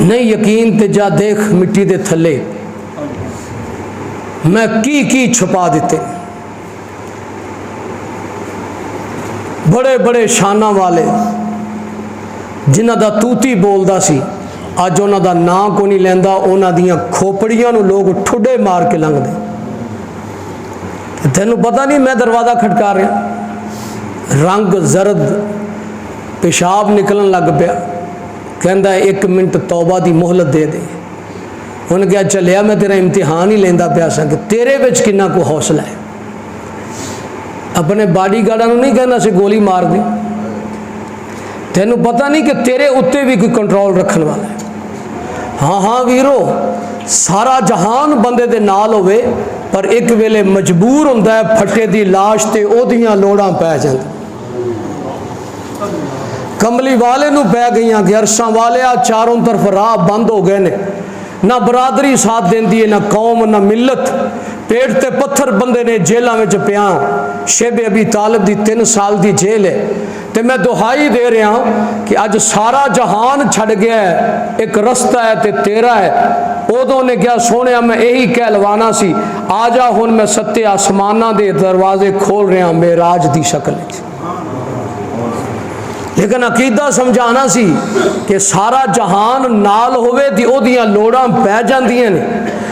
نہیں یقین تے جا دیکھ مٹی دے تھلے میں کی چھپا دیتے، بڑے بڑے شانہ والے جنہ دا توتی بولدا سی اج انہاں دا نام کو نہیں لیندا، انہاں دیاں کھوپڑیاں نو لوگ ٹھڈے مار کے لنگ دے۔ تینوں پتہ نہیں میں دروازہ کھٹکا رہا، رنگ زرد پیشاب نکلن لگ پیا، کہندا ہے 1 منٹ توبہ دی مہلت دے دے۔ انہیں کہا چلیا میں تیرا امتحان ہی لیندا پیا سا کہ تیرے وچ کنا کو حوصلہ ہے، اپنے باڈی گارڈاں نوں نہیں کہنا سی گولی مار دی، تینوں پتہ نہیں کہ تیرے اتنے بھی کوئی کنٹرول رکھن والا ہے۔ ہاں ویرو، سارا جہان بندے دے نال ہوئے پر ایک ویلے مجبور ہوندا ہے پھٹے دی لاش تے او دیاں لوڑاں پہ جاندی۔ کملی والے نو پہ گئیاں کہ عرشاں والے چاروں طرف راہ بند ہو گئے نے، نہ برادری ساتھ دیندی ہے، نہ قوم، نہ ملت، پیٹ تے پتھر بندے نے جیلاں وچ پیاں۔ شیب ابی طالب دی 3 سال دی جیل ہے تے میں دہائی دے رہا ہوں کہ اج سارا جہان چھڑ گیا ہے، ایک رستہ ہے تے تیرا ہے۔ ادوں نے کیا سونے میں یہی کہلوانا سی، آ جا ہن میں 7 آسماناں دے دروازے کھول رہا ہوں معراج دی شکل وچ، لیکن عقیدہ سمجھانا سی کہ سارا جہان نال ہوئے دی او دیاں لوڑاں پہ جاندیاں نے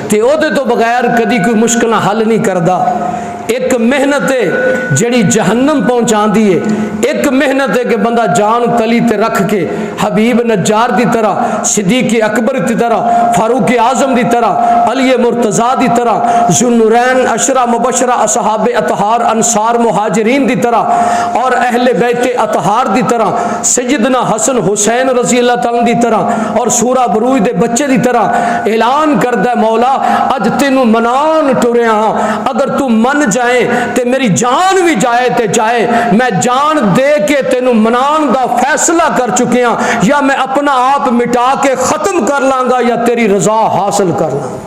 تے او دے تو بغیر کدی کوئی مشکل حل نہیں کردا۔ ایک محنت ہے جڑی جہنم پہنچاندی ہے، ایک محنت ہے کہ بندہ جان تلی تے رکھ کے حبیب نجار دی طرح، صدیق اکبر دی طرح، فاروق اعظم دی طرح، علی مرتضیٰ دی طرح، ذوالنورین عشرہ مبشرہ اصحاب اطہار انصار مہاجرین دی طرح اور اہل بیت اطہار دی طرح، سیدنا حسن حسین رضی اللہ تعالیٰ دی طرح اور سورہ بروج دے بچے دی طرح اعلان کردہ مولا اج تینوں منان ٹریا ہاں، اگر تو من جائے تے میری جان بھی جائے تے جائے، میں جان دے کے تینوں منان دا فیصلہ کر چکے ہاں، یا میں اپنا آپ مٹا کے ختم کر لانگا یا تیری رضا حاصل کر لانگا۔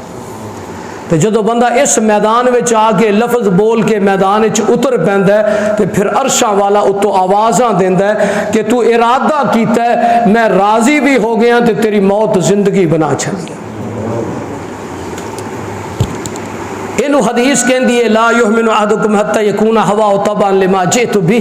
تو جدو بندہ اس میدان میں آ کے لفظ بول کے میدان اتر پیندا ہے تو پھر عرشاں والا اتو آوازاں دیندا ہے کہ تو ارادہ کیتا ہے، میں راضی بھی ہو گیا تو تیری موت زندگی بنا چھڑی۔ اینو حدیث کہندی ہے لا یؤمن احدکم حتی یکون ہواہ تبعا لما جئت بہ،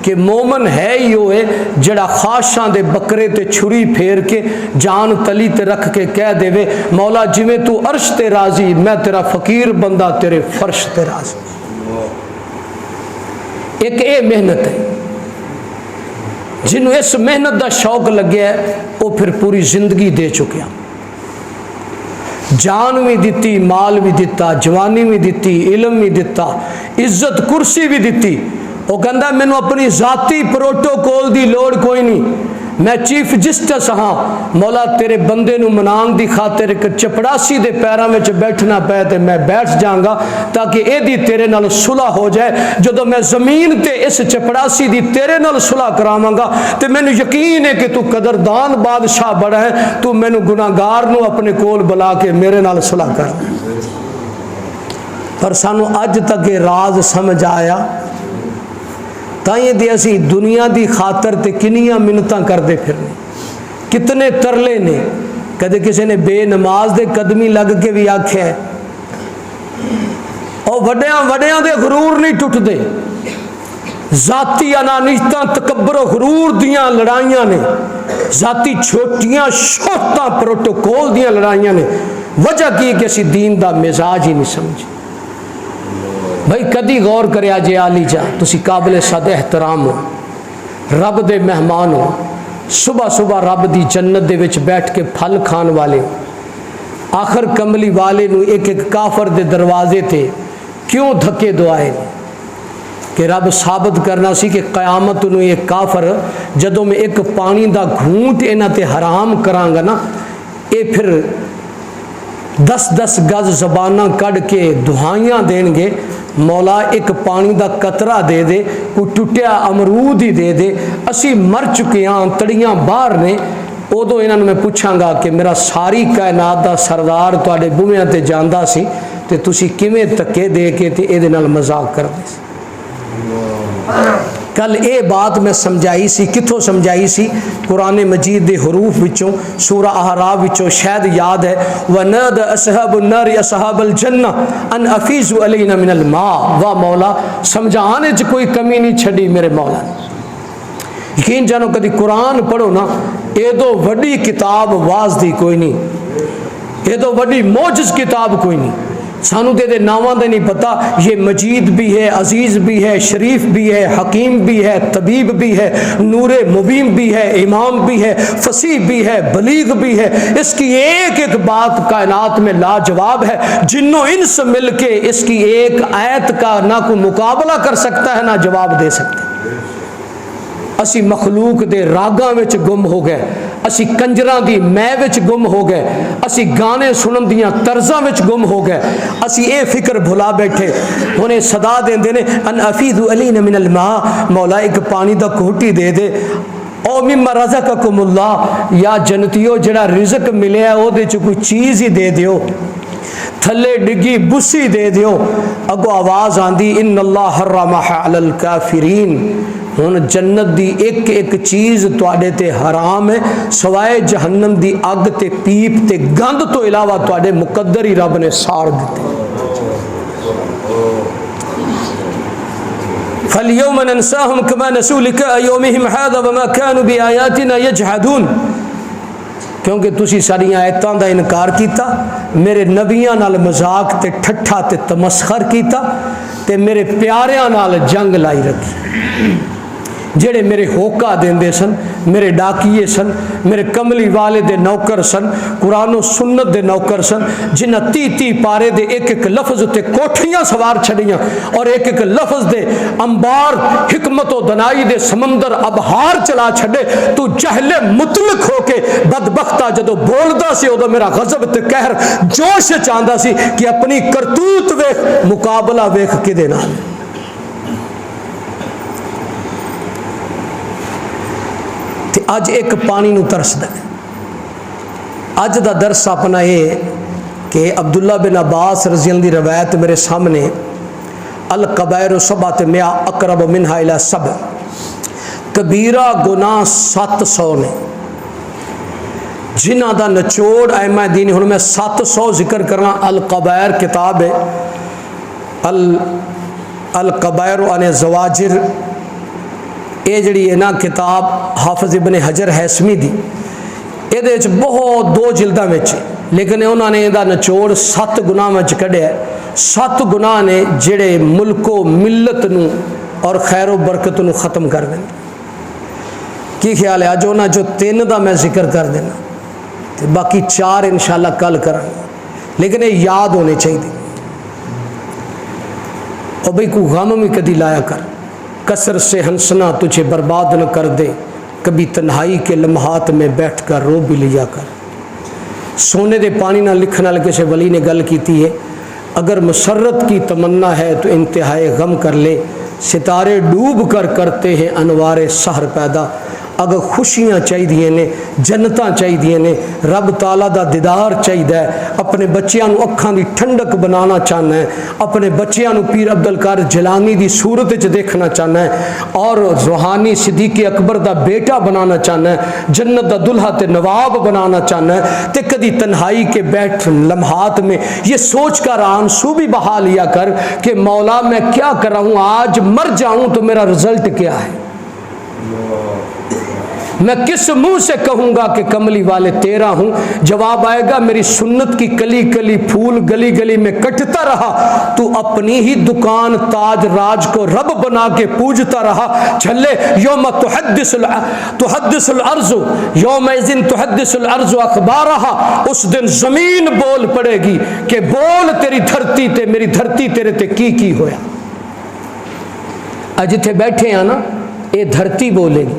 کہ مومن ہے ہی ہوئے جڑا خواہشاں دے بکرے تے چھری پھیر کے جان تلی تے رکھ کے کہہ دے وے مولا جویں تو عرش تے راضی میں تیرا فقیر بندہ تیرے فرش تے راضی۔ ایک اے محنت ہے جنہوں اس محنت دا شوق لگیا ہے وہ پھر پوری زندگی دے چکیا، جان بھی دیتی، مال بھی دیتا، جوانی بھی دیتی، علم بھی دیتا، عزت کرسی بھی دیتی۔ وہ کہندا میں نے اپنی ذاتی پروٹوکول دی لوڑ کوئی نہیں، میں چیف جسٹس ہاں، مولا تیرے بندے نو منان دی خاطر ایک چپڑاسی دے پیراں وچ بیٹھنا پے تے میں بیٹھ جاؤں گا تاکہ اے دی تیرے نال صلح ہو جائے۔ جدو میں زمین تے اس چپڑاسی دی تیرے نال صلح کراواں گا تے مینوں یقین ہے کہ تو قدردان بادشاہ بڑا ہے، تو مینوں گناہگار نو اپنے کول بلا کے میرے نال صلح کر۔ پر سانو اج تک یہ راز سمجھ آیا تائیں دی اسی دنیا دی خاطر تے کنیاں منتاں کردے پھرنے، کتنے ترلے نے، کدے کسی نے بے نماز دے قدمی لگ کے بھی آکھیا ہے، اور وڈیاں دے غرور نہیں ٹوٹ دے، ذاتی انانیتاں تکبر و غرور دیاں لڑائیاں نے، ذاتی چھوٹیاں شوٹاں پروٹوکول دیاں لڑائیاں نے، وجہ کی کہ اسی دین دا مزاج ہی نہیں سمجھے۔ بھائی کدی غور کرے آجے آلی جا تسی قابل صد احترام ہو، رب دے مہمان ہو، صبح صبح رب دی جنت دے وچ بیٹھ کے پھل کھان والے ہو، آخر کملی والے نو ایک کافر دے دروازے تھے کیوں دھکے دعائے کہ رب ثابت کرنا سی کہ قیامت نو ایک کافر جدوں میں ایک پانی دا گھونٹ اینا تے حرام کرانگا نا، اے پھر 10 گز زبانہ کڑ کے دعائیاں دیں گے مولا ایک پانی دا قطرہ دے دے، کوئی ٹوٹیا امرود ہی دے دے، اسی مر چکے ہاں تڑیاں باہر نے۔ ادو انہوں نے میں پوچھاں گا کہ میرا ساری کائنات دا سردار تواڈے بوہیاں تے جاندا سی تے تسی کیویں تکے دے کے تے اے دے نال مذاق کردے سی؟ کل یہ بات میں سمجھائی سی، کتوں سمجھائی سی؟ قرآن مجید دے حروف وچوں، سورہ احراف وچوں، شاید یاد ہے، وَنَادَ أَصْحَابُ النَّارِ أَصْحَابَ الْجَنَّةِ أَنْ أَفِيضُوا عَلَيْنَا مِنَ الْمَاءِ۔ واہ مولا، سمجھانے چ کوئی کمی نہیں چھڈی میرے مولا نے۔ یقین جانو کدی قرآن پڑھو نا، یہ تو وڈی کتاب واز دی کوئی نہیں، یہ تو وڈی موجز کتاب کوئی نہیں۔ سانو دے ناواں دے نہیں پتہ، یہ مجید بھی ہے، عزیز بھی ہے، شریف بھی ہے، حکیم بھی ہے، طبیب بھی ہے، نور مبین بھی ہے، امام بھی ہے، فصیح بھی ہے، بلیغ بھی ہے۔ اس کی ایک ایک بات کائنات میں لاجواب ہے، جنوں انس مل کے اس کی ایک آیت کا نہ کوئی مقابلہ کر سکتا ہے نہ جواب دے سکتے۔ اسی مخلوق دے راگاں وچ گم ہو گئے، اسی کنجراں دی میں وچ گم ہو گئے، اسی گانے سنن دیاں طرزاں وچ گم ہو گئے، اسی اے فکر بھلا بیٹھے۔ انہیں صدا دیندے نے ان افیضوا علینا من الماء، مولا ایک پانی دا کوٹی دے دے، او مما رزقکم اللہ، یا جنتیو جڑا رزق ملیا ہے او دے چ کوئی چیز ہی دے دیو، تھلے ڈگی بسی دے دیو۔ اگو آواز آندی ان اللہ حرمها علی الکافرین، ہن جنت دی ایک ایک چیز تواڈے تے حرام ہے، سوائے جہنم دی اگ تے پیپ تے گند تو علاوہ تواڈے مقدر ہی رب نے ساڑ دیتے۔ فَالْيَوْمَ نَنْسَاهُمْ كَمَا نَسُوا لِقَاءَ يَوْمِهِمْ هَذَا وَمَا كَانُوا بِآيَاتِنَا يَجْحَدُونَ، کیونکہ تسی ساڑیاں آیتاں دا انکار کیتا، میرے نبیاں نال مذاق تے ٹھٹھا تے تمسخر کیتا، تے میرے پیاریاں نال جنگ لائی رکھی، جڑے میرے ہوکا دیندے سن، میرے ڈاکیے سن، میرے کملی والے دے نوکر سن، قرآن و سنت دے نوکر سن، جنہ 30 پارے دے ایک ایک لفظ تے کوٹھیاں سوار چھڑیاں، اور ایک ایک لفظ دے انبار حکمت و دنائی دے سمندر ابہار چلا چھڑے۔ تو جہل مطلق ہو کے بدبختہ جدو بولدا سی ادو میرا غضب تے قہر جوش چاہندا سی کہ اپنی کرتوت ویکھ، مقابلہ ویکھ کدے نال۔ اج ایک پانی نو ترسدا ہے۔ اج دا درس اپنا یہ کہ عبداللہ بن عباس رضی اللہ عنہ دی روایت میرے سامنے، الکبائر سبعۃ مئہ اقرب منہا الی سبع، کبیرہ گناہ 700 نے، جنہ دا نچوڑ ائمہ دین، ہن میں 700 ذکر کرنا۔ الکبائر کتاب ہے، الکبائر عن الزواجر، یہ جڑی ہے نا کتاب حافظ ابن حجر ہیثمی دی، یہ بہت 2 جلداں وچ، لیکن انہوں نے یہ نچوڑ 7 گناہ میں کڈیا ہے۔ 7 گناہ نے جڑے ملک و ملت نو اور خیر و برکت نو ختم کر دیں۔ کی خیال ہے؟ اج انہاں جو 3 دا میں ذکر کر دینا، تے باقی 4 انشاءاللہ کل کریں، لیکن یہ یاد ہونے چاہیے۔ اور بھئی کو غم میں کدی لایا کر، کثر سے ہنسنا تجھے برباد نہ کر دے، کبھی تنہائی کے لمحات میں بیٹھ کر رو بھی لیا کر۔ سونے دے پانی نہ لکھنا لگے سے ولی نے گل کیتی ہے، اگر مسرت کی تمنا ہے تو انتہائی غم کر لے، ستارے ڈوب کر کرتے ہیں انوار سحر پیدا۔ اگر خوشیاں چاہیے نے، جنتاں چاہیے نے، رب تعالیٰ دا دیدار چاہیے، اپنے بچیاں نو اکھاں دی ٹھنڈک بنانا چاہنا ہے، اپنے بچیاں نو پیر عبدالقادر جیلانی دی صورت وچ دیکھنا چاہنا ہے، اور روحانی صدیق اکبر دا بیٹا بنانا چاہنا ہے، جنت دا دلہا تے نواب بنانا چاہنا ہے، تے کدی تنہائی کے بیٹھ لمحات میں یہ سوچ کر آنسو بھی بہا لیا کر کہ مولا میں کیا کر رہا ہوں، آج مر جاؤں تو میرا رزلٹ کیا ہے، میں کس منہ سے کہوں گا کہ کملی والے تیرا ہوں؟ جواب آئے گا میری سنت کی کلی کلی پھول گلی گلی میں کٹتا رہا، تو اپنی ہی دکان تاج راج کو رب بنا کے پوجتا رہا۔ چھلے یوم تحدث الارض یومئذ تحدث الارض اخبارہا، اس دن زمین بول پڑے گی کہ بول تیری دھرتی تے، میری دھرتی تیرے تے کی ہویا۔ اج جتھے بیٹھے ہیں نا، یہ دھرتی بولے گی،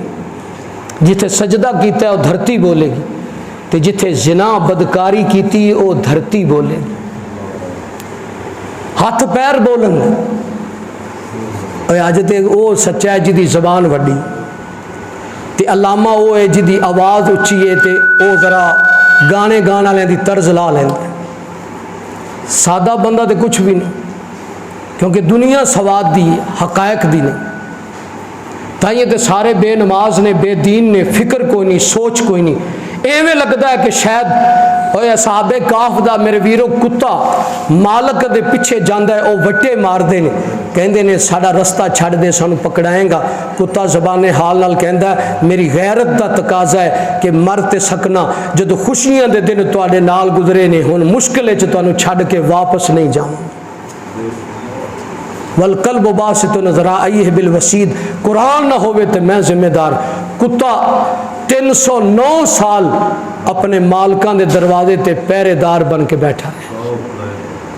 جتھے سجدہ کیتا ہے وہ دھرتی بولے گی، تے جتھے زنا بدکاری کیتی وہ دھرتی بولے گی، ہاتھ پیر بولن گے۔ اج تے وہ سچا ہے جدی زبان وڈی، تے علامہ وہ ہے جدی آواز اچھی ہے، تے وہ ذرا گانے گانا لیں دی طرز لا لیں۔ سادہ بندہ تے کچھ بھی نہیں، کیونکہ دنیا سواد دی حقائق دی نہیں۔ تائیں تے سارے بے نماز نے، بے دین نے، فکر کوئی نہیں، سوچ کوئی نہیں۔ ایویں لگتا ہے کہ شاید اوے اصحاب کہف دا میرے ویرو کتا مالک دے پیچھے جاندا ہے، او وٹے مار دے نے، کہندے نے ساڈا رستہ چھڑ دے سانو پکڑائیں گا۔ کتا زبان حال نال کہندا ہے میری غیرت دا تقاضا ہے کہ مر تے سکنا، جدو خوشیاں دے دن تواڈے نال گزرے نے، ہن مشکل وچ تانوں چھڈ کے واپس نہیں جاواں۔ والقلب باسط ذراعیہ بالوسید، قرآن نہ ہوئے تو میں ذمہ دار۔ کتا 309 سال اپنے مالکان دے دروازے تے پہرے دار بن کے بیٹھا ہے،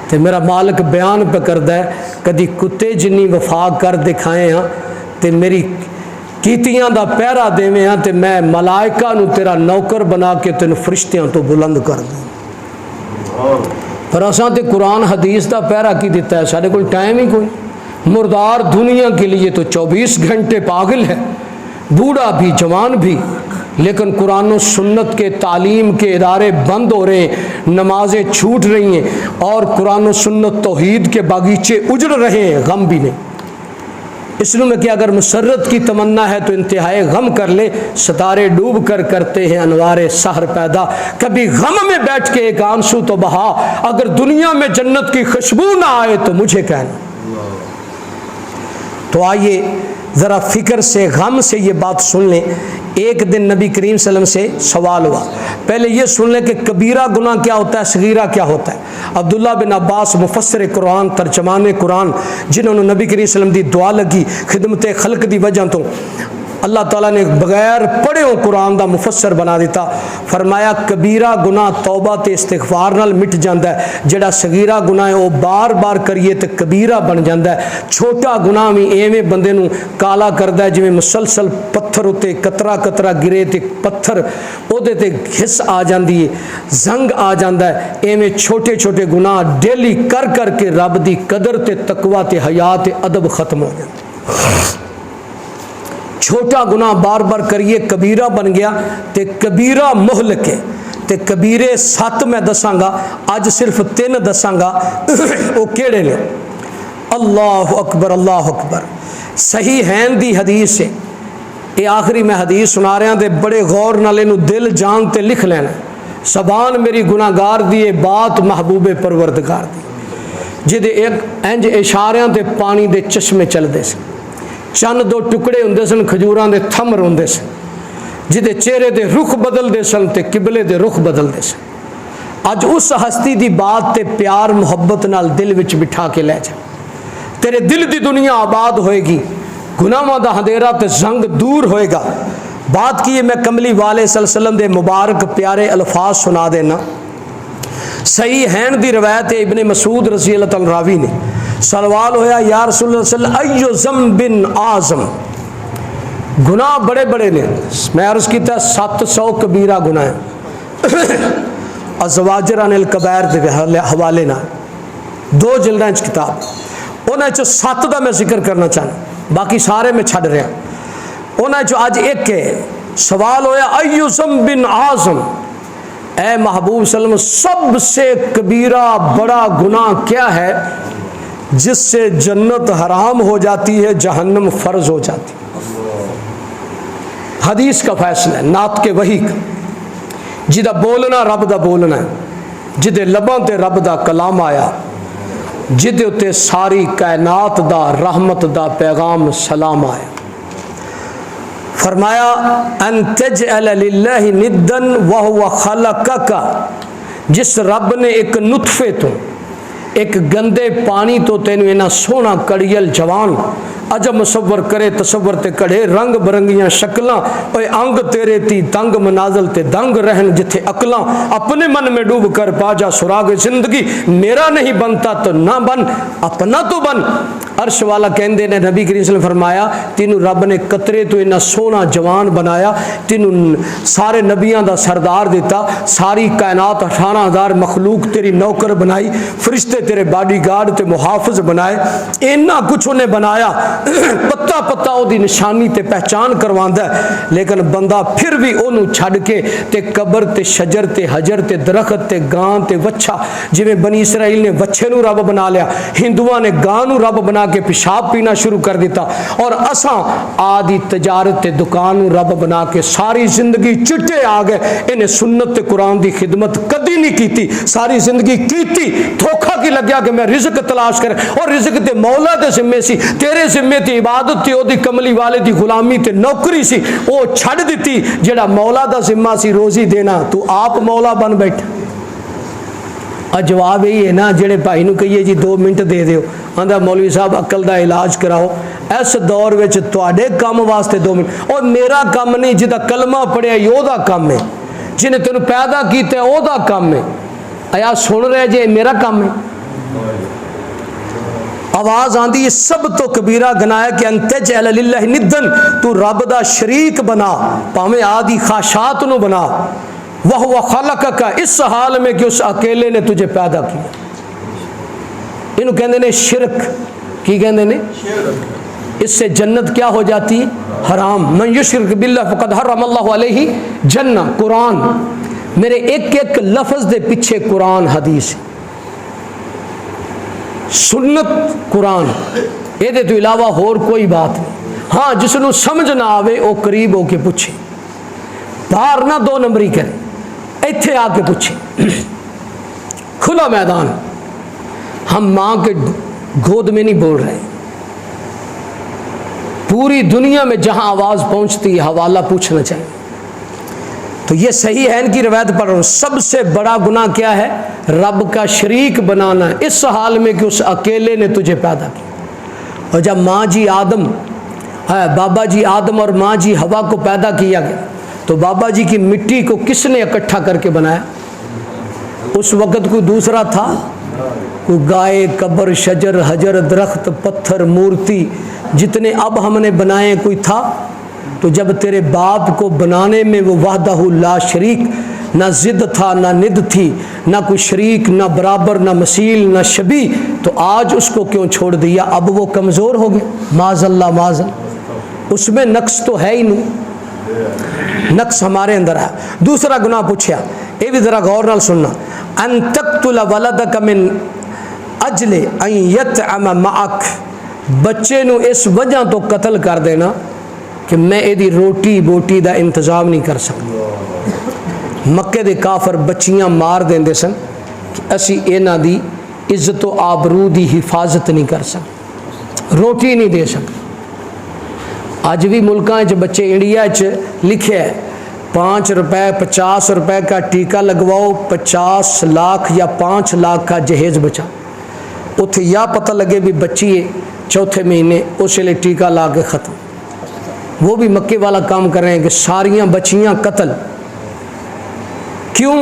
تے میرا مالک بیان پہ کردہ ہے کدی کتے جنی وفا کر دکھائے ہاں تے میری کیتیاں دا پہرا دیویں ہاں تے میں ملائکہ نو تیرا نوکر بنا کے تین فرشتیاں تو بلند کر دوں۔ پر اساں تے قرآن حدیث دا پہرا کی دیتا ہے، سارے کوئی ٹائم ہی کوئی۔ مردار دنیا کے لیے تو 24 گھنٹے پاگل ہے، بوڑھا بھی جوان بھی، لیکن قرآن و سنت کے تعلیم کے ادارے بند ہو رہے ہیں، نمازیں چھوٹ رہی ہیں، اور قرآن و سنت توحید کے باغیچے اجڑ رہے ہیں، غم بھی نہیں۔ اس لیے میں کہ اگر مسرت کی تمنا ہے تو انتہائی غم کر لے، ستارے ڈوب کر کرتے ہیں انوار سحر پیدا، کبھی غم میں بیٹھ کے ایک آنسو تو بہا، اگر دنیا میں جنت کی خوشبو نہ آئے تو مجھے کہنا۔ تو آئیے ذرا فکر سے، غم سے یہ بات سن لیں۔ ایک دن نبی کریم صلی اللہ علیہ وسلم سے سوال ہوا، پہلے یہ سن لیں کہ کبیرہ گناہ کیا ہوتا ہے، صغیرہ کیا ہوتا ہے۔ عبداللہ بن عباس مفسر قرآن، ترجمان قرآن، جنہوں نے نبی کریم صلی اللہ علیہ وسلم دی دعا لگی خدمت خلق دی وجہ تو اللہ تعالیٰ نے بغیر پڑھے ہو قرآن دا مفسر بنا دیتا، فرمایا کبیرہ گناہ توبہ تے استغفار نال مٹ جاندہ ہے، جڑا صغیرہ گناہ ہے وہ بار بار کریے تے کبیرہ بن جاندہ ہے۔ چھوٹا گناہ بھی ایویں بندے نو کالا کردہ ہے جویں مسلسل پتھر ہوتے قطرہ قطرہ گرے تے پتھر اودے تے گھس آ جاندی ہے، زنگ آ جاندہ ہے، ایویں چھوٹے چھوٹے گناہ ڈیلی کر کر کے رب دی قدر تے تقوی تے حیا تے ادب ختم ہو جاندے۔ چھوٹا گناہ بار بار کریے کبیرہ بن گیا تے کبیرہ مہلک ہے، تے کبیرے 7 میں دساں گا، آج صرف 3 دساں گا۔ وہ کیڑے نے؟ اللہ اکبر، اللہ اکبر۔ صحیح ہین دی حدیث ہے، یہ آخری میں حدیث سنا رہا ہوں تے بڑے غور نال اینو دل جان تے لکھ لینا۔ زبان میری گناہگار دی ہے، بات محبوب پروردگار دی، جدے ایک انج اشاریاں تے پانی دے چشمے چل دے سے، چند 2 ٹکڑے ہوندے سن کھجوراں دے تھمر ہوندے سن، جدے چہرے دے رخ بدل دے سن تے قبلے دے رخ بدل دے سن۔ اج اس ہستی دی بات تے پیار محبت نال دل وچ بٹھا کے لے جا، تیرے دل دی دنیا آباد ہوئے گی، گناہاں دا اندھیرا تے زنگ دور ہوئے گا۔ بات کی ہے میں کملی والے صلی اللہ علیہ وسلم دے مبارک پیارے الفاظ سنا دینا۔ صحیح ہین دی روایت ہے، ابن مسعود رضی اللہ تعالی راوی نے، سوال ہویا یا رسول اللہ صلی اللہ علیہ وسلم ایو ذنب اعظم، گناہ بڑے بڑے نے، میں عرض کیتا ہے 700 کبیرہ گناہ ہیں، ازواجر عن الکبائر دے حوالے نہ 2 جلداں چ کتاب، انہاں چ 7 دا میں ذکر کرنا چاہنا، باقی سارے میں چھڈ رہا، انہاں چ اج ایک ہے۔ سوال ہویا ایو ذنب اعظم، اے محبوب صلی اللہ علیہ وسلم سب سے کبیرہ بڑا گناہ کیا ہے جس سے جنت حرام ہو جاتی ہے، جہنم فرض ہو جاتی ہے؟ حدیث کا فیصلہ ہے، نات کے وحی کا، جدہ بولنا رب دا بولنا ہے، جدے لباں تے رب دا کلام آیا، جدے اتے ساری کائنات دا رحمت دا پیغام سلام آیا۔ فرمایا ان تجعل للہ ندا وہو خلقک، جس رب نے ایک نطفے تو، ایک گندے پانی تو تینوں اینا سونا کڑیل جوان عجب مصور کرے، تصور تے کڑے رنگ برنگیاں شکلاں، اے انگ تیرے تی دنگ منازل تے دنگ رہن، جتھے عقلاں اپنے من میں ڈوب کر پا جا سراغ زندگی، میرا نہیں بنتا تو نہ بن، اپنا تو بن۔ عرش والا کہندے نے نبی کریم صلی اللہ علیہ وسلم فرمایا تینوں رب نے قطرے تو اینا سونا جوان بنایا، تینوں سارے نبیاں دا سردار دیتا، ساری کائنات 18,000 مخلوق تیری نوکر بنائی، فرشتے تیرے باڈی گارڈ تے محافظ بنائے، اینا کچھ انہیں بنایا، پتا پتا وہ نشانی تے پہچان کرواندہ ہے، لیکن بندہ پھر بھی انہوں چھڑ کے تے قبر تے شجر تے حجر تے درخت تے گان تے وچھا، جویں بنی اسرائیل نے وچھے نو رب بنا لیا، ہندوؤں نے گان نو رب بنا کے پیشاب پینا شروع کر دیتا، اور اساں آدھی تجارت تے دکان نو رب بنا کے ساری زندگی چٹے آ گئے۔ انہیں سنت تے قرآن دی خدمت کدی نہیں کیتی، ساری زندگی کیتی، دھوکا کی لگیا کہ میں رزق تلاش کر، اور رزق تے مولا دے ذمے سی، تیرے ذمے تے عبادت تے او دی کملی والے دی غلامی تے نوکری سی، او چھڑ دیتی، جڑا مولا دا ذمہ سی روزی دینا، تو آپ مولا بن بیٹھا۔ اور جواب یہی ہے نا، جڑے بھائی نو کہیے جی 2 منٹ دے دیو، آندا مولوی صاحب عقل دا علاج کراؤ، اس دور وچ تواڈے کام واسطے 2 منٹ، اور میرا کام نہیں، جدا کلمہ پڑھیا او دا کام ہے، جنہیں تینوں پیدا کیتا ہے او دا کام ہے، آیا سن رہے جے میرا کام ہے؟ آواز آندی یہ سب تو کبیرہ گناہ ہے کہ انتج للہ ندن، تو رب دا شریک بنا، پاویں آدھی خواہشات نو بنا، وَهُوَ خَلَقَكَ، اس حال میں کہ اس اکیلے نے تجھے پیدا کیا۔ انہوں کہندے نے شرک، کی کہندے نے؟ اس سے جنت کیا ہو جاتی ہے؟ حرام۔ من یشرک باللہ فقد حرم اللہ علیہ جنہ، قرآن، میرے ایک ایک لفظ دے پیچھے قرآن حدیث، سنت قرآن، یہ دے تو علاوہ اور کوئی بات نہیں۔ ہاں جس نو سمجھ نہ آوے او قریب ہو کے پوچھے، باہر نہ 2 نمبری کرے، ایتھے آ کے پوچھے، کھلا میدان، ہم ماں کے گود میں نہیں بول رہے، پوری دنیا میں جہاں آواز پہنچتی ہے حوالہ پوچھنا چاہیے۔ تو یہ صحیح ہے، ان کی روایت پڑھ رہا ہوں، سب سے بڑا گناہ کیا ہے؟ رب کا شریک بنانا، اس حال میں کہ اس اکیلے نے تجھے پیدا کیا۔ اور جب ماں جی آدم، بابا جی آدم اور ماں جی ہوا کو پیدا کیا گیا، تو بابا جی کی مٹی کو کس نے اکٹھا کر کے بنایا؟ اس وقت کوئی دوسرا تھا؟ کوئی گائے، قبر، شجر، حجر، درخت، پتھر، مورتی جتنے اب ہم نے بنائے کوئی تھا؟ تو جب تیرے باپ کو بنانے میں وہ وحدہ لا شریک، نہ ضد تھا، نہ ند تھی، نہ کوئی شریک، نہ برابر، نہ مثیل، نہ شبیہ، تو آج اس کو کیوں چھوڑ دیا؟ اب وہ کمزور ہو گئے، معاذ اللہ معاذ اللہ، اس میں نقص تو ہے ہی نہیں، نقص ہمارے اندر ہے۔ دوسرا گناہ پوچھا، یہ بھی ذرا غور نال سننا، ان تقتل ولدک من اجل ان یطعم معک، بچے نو اس وجہ تو قتل کر دینا کہ میں ایدی روٹی بوٹی دا انتظام نہیں کر سکتا۔ مکے دے کافر بچیاں مار دیندے سن کہ اسی اینا دی عزت و آبرو دی حفاظت نہیں کر سکتے، روٹی نہیں دے سکتے۔ آج بھی ملکاں چ بچے، انڈیا چ لکھے ہے 5 روپے 50 روپے کا ٹیکہ لگواؤ، 50 لاکھ یا 5 لاکھ کا جہیز بچا، اتھے یا پتہ لگے بھی بچی ہے 4تھے مہینے اس لیے ٹیکہ لا کے ختم۔ وہ بھی مکے والا کام کر رہے ہیں کہ ساریاں بچیاں قتل۔ کیوں؟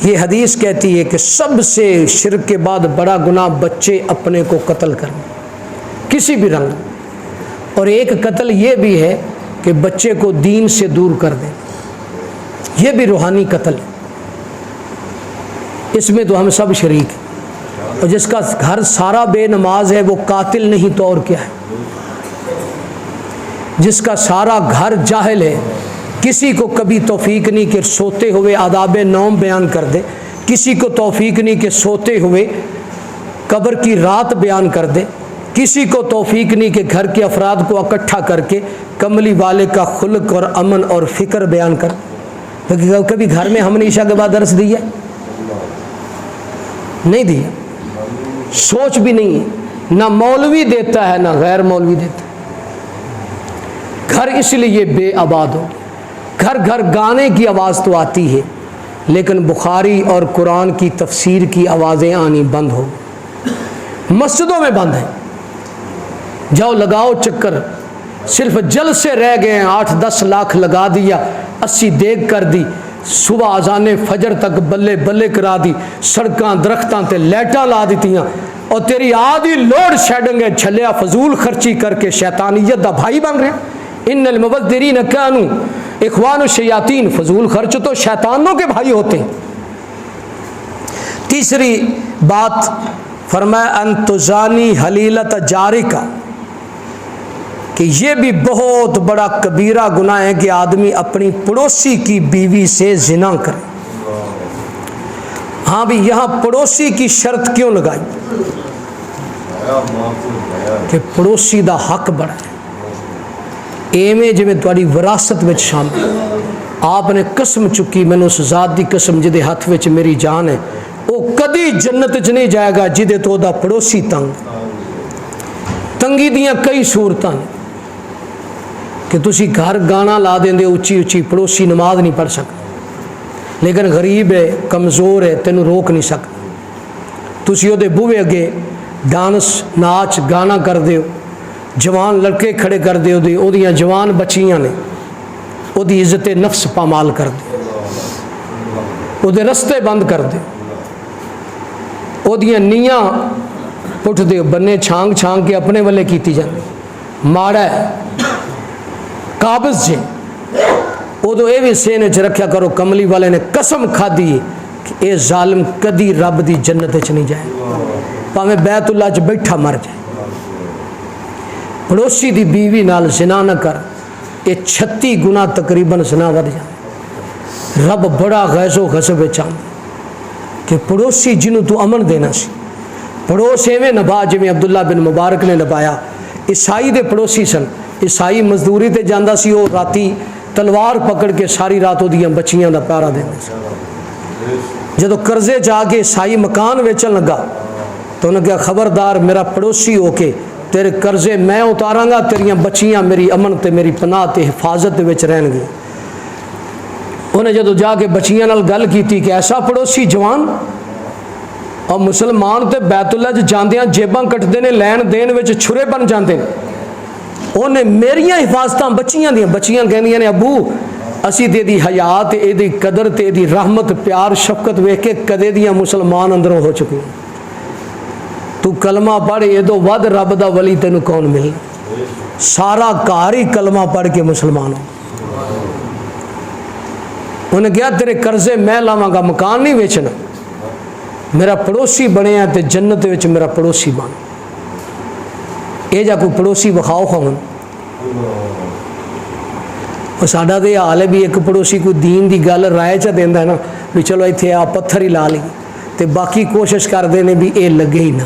یہ حدیث کہتی ہے کہ سب سے شرک کے بعد بڑا گناہ بچے اپنے کو قتل کرنا، کسی بھی رنگ۔ اور ایک قتل یہ بھی ہے کہ بچے کو دین سے دور کر دیں، یہ بھی روحانی قتل ہے، اس میں تو ہم سب شریک ہیں۔ اور جس کا گھر سارا بے نماز ہے وہ قاتل نہیں تو اور کیا ہے؟ جس کا سارا گھر جاہل ہے، کسی کو کبھی توفیق نہیں کہ سوتے ہوئے آداب نوم بیان کر دے، کسی کو توفیق نہیں کہ سوتے ہوئے قبر کی رات بیان کر دے، کسی کو توفیق نہیں کہ گھر کے افراد کو اکٹھا کر کے کملی والے کا خلق اور امن اور فکر بیان کر دے۔ کبھی گھر میں ہم نے عشاء کے بعد درس دیا؟ نہیں دیا، سوچ بھی نہیں ہے، نہ مولوی دیتا ہے نہ غیر مولوی دیتا ہے۔ گھر اس لیے بے آباد ہو، گھر گھر گانے کی آواز تو آتی ہے لیکن بخاری اور قرآن کی تفسیر کی آوازیں آنی بند ہو، مسجدوں میں بند ہیں۔ جاؤ لگاؤ چکر، صرف جلسے رہ گئے ہیں، 8-10 لاکھ لگا دیا، 80 دیگ کر دی، صبح اذان فجر تک بلے بلے کرا دی، سڑکاں درختاں تے لائٹاں لا دیتیاں، اور تیری آدھی لوڈ شیڈنگ ہے، چھلیا فضول خرچی کر کے شیطانیت دا بھائی بن رہے ہیں۔ ان المبذرین کانوا اخوان الشیاطین، فضول خرچ تو شیطانوں کے بھائی ہوتے ہیں۔ تیسری بات فرمایا ان تزانی حلیلت جارکا، کہ یہ بھی بہت بڑا کبیرہ گناہ ہے کہ آدمی اپنی پڑوسی کی بیوی سے زنا کرے۔ ہاں بھی یہاں پڑوسی کی شرط کیوں لگائی؟ کہ پڑوسی دا حق بڑا ہے، ایویں جویں تہاڈی وراثت وچ شامل۔ آپ نے قسم چکی، میں نے اس ذات دی قسم جدے ہاتھ وچ میری جان ہے، وہ کدی جنت چ نہیں جائے گا جدے تو دا پڑوسی تنگ۔ تنگی دیاں کئی صورتاں کہ تسی گھر گانا لا دیندے اچھی اچھی، پڑوسی نماز نہیں پڑھ سکتا، لیکن غریب ہے، کمزور ہے، تینوں روک نہیں سکتا۔ تسی وہ دے بوے اگے ڈانس ناچ گانا کر دیو، جوان لڑکے کھڑے کر دیو، وہ دیاں جوان بچیاں نے وہ دی عزت نفس پامال کر دیو، وہ دے رستے بند کر دیو، وہ دیاں نیاں پٹھ دیو، بنے چھانگ چھانگ کے اپنے والے کیتی جاندی۔ ماڑا ہے قابض جے وہ تو یہ بھی سینے چ رکھیا کرو، کملی والے نے قسم کھا دی کہ اے ظالم کدی رب دی جنت چ نہیں جائے، پاویں بیت اللہ چ بیٹھا مر جائے۔ پڑوسی دی بیوی نال زنا نہ کر، یہ 36 گنا تقریباً زنا ود جائے۔ رب بڑا غیظ و غضب وچ آندا کہ پڑوسی جنوں تو امن دینا سی، پڑوس ایویں نبھا جویں عبداللہ بن مبارک نے نبھایا۔ عیسائی دے پڑوسی سن، عیسائی مزدوری تے جاندا سی، وہ راتی تلوار پکڑ کے ساری رات وہ بچیاں دا پیارا دیندے سی۔ جدو قرضے جا کے عیسائی مکان ویچن لگا تو انہوں نے کہا خبردار میرا پڑوسی ہو کے تیرے قرضے میں اتاراں گا، تیریاں بچیاں میری امن تے میری پناہ تے حفاظت وچ رہن گی۔ انہیں جدو جا کے بچیاں نال گل کیتی کہ ایسا پڑوسی جوان، اور مسلمان تے بیت اللہ جاندیاں جیباں کٹتے ہیں، لین دین وچ چھرے بن جاندے ہیں، انہیں میریاں حفاظتاں بچیاں دیاں، بچیاں کہندیاں نے ابو اسی تے دی حیات اے دی قدر تے دی رحمت پیار شفقت ویکھ کے کدے دیاں مسلمان اندروں ہو چکی، تو کلمہ پڑھ یہ تو ود رب دا ولی تینوں کون مل، سارا گھر ہی کلمہ پڑھ کے مسلمان ہو۔ انہیں کہا تیرے قرضے میں لاواں گا، مکان نہیں ویچنا، میرا پڑوسی بنے ہیں تے جنت وچ میرا پڑوسی بن۔ یہ جا کوئی پڑوسی بخاؤ خون، اور ساڈا تو یہ حال ہے بھی ایک پڑوسی کوئی دین دی گل رائے چا دیندا ہے نا بھی چلو اتنے آ پتھر ہی لا لی، تے باقی کوشش کرتے ہیں بھی یہ لگے ہی نہ۔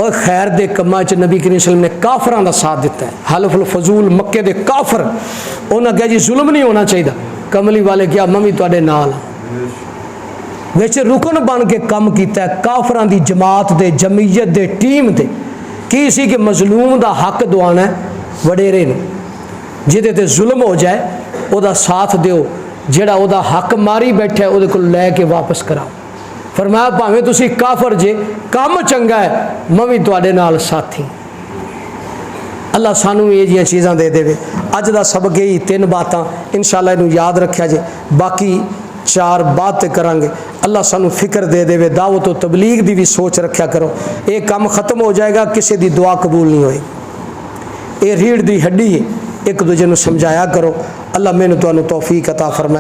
اور خیر دے کما چ نبی کریم صلی اللہ علیہ وسلم نے کافراں دا ساتھ دیتا ہے، حلف الفضول مکے دے کافر، انہاں کہا جی ظلم نہیں ہونا چاہیے، کملی والے کیا ممی تواڈے نال وچ رکن بن کے کام کیتا ہے، کافراں دی جماعت دے جمعیت دے ٹیم دے کی سی کہ مظلوم دا حق دوانا ہے، وڈیرے نے جہدے تے ظلم ہو جائے او دا ساتھ دیو، جڑا او دا حق ماری بیٹھا ہے او دے کول لے کے واپس کراؤ۔ فرمایا بھاویں تسی کافر جے کام چنگا ہے میں تواڈے نال ساتھی۔ اللہ سانو یہ جیاں چیزاں دے دے۔ اج دا سبق یہی 3 باتاں انشاءاللہ انہوں یاد رکھیا جے، باقی 4 باتیں کریں گے۔ اللہ سانو فکر دے دے، دعوت و تبلیغ دی بھی سوچ رکھیا کرو، یہ کام ختم ہو جائے گا کسی دی دعا قبول نہیں ہوئی، یہ ریڑھ دی ہڈی ہے، ایک دوجے نو سمجھایا کرو۔ اللہ میں نے توفیق عطا فرمائے۔